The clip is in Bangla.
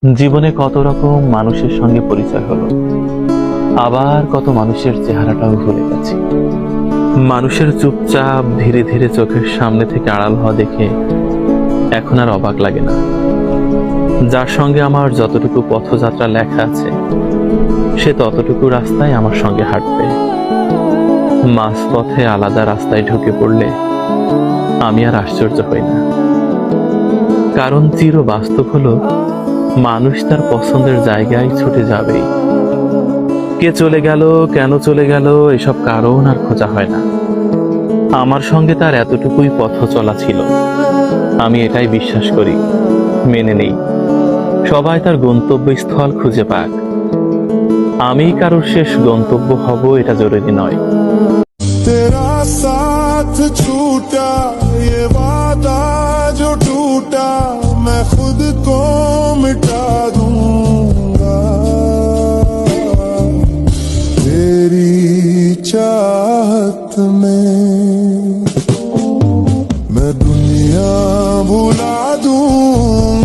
জীবনে কত রকম মানুষের সঙ্গে পরিচয় হলো, আবার কত মানুষের চেহারাটাও ভুলে গেছি। মানুষের চুপচাপ ধীরে ধীরে চোখের সামনে থেকে আড়াল হওয়া দেখে এখন আর অবাক লাগে না। যার সঙ্গে আমার যতটুকু পথযাত্রা লেখা আছে, সে ততটুকু রাস্তায় আমার সঙ্গে হাঁটবে। মাঝপথে আলাদা রাস্তায় ঢুকে পড়লে আমি আর আশ্চর্য হই না, কারণ চির বাস্তব হলো মানুষ তার পছন্দের জায়গায় ছুটে যাবেই। কে চলে গেল, কেন চলে গেল, এসব কারণ আর খোঁজা হয় না। আমার সঙ্গে তার এতটুকুই পথ চলা ছিল, আমি এটাই বিশ্বাস করি, মেনে নেই। সবাই তার গন্তব্যস্থল খুঁজে পাক, আমি কারোর শেষ গন্তব্য হব এটা জরুরি নয়। तेरा साथ छूटा ये वादा जो टूटा मैं खुद को मिटा दूंगा तेरी चाहत में मैं दुनिया भुला दूंगा।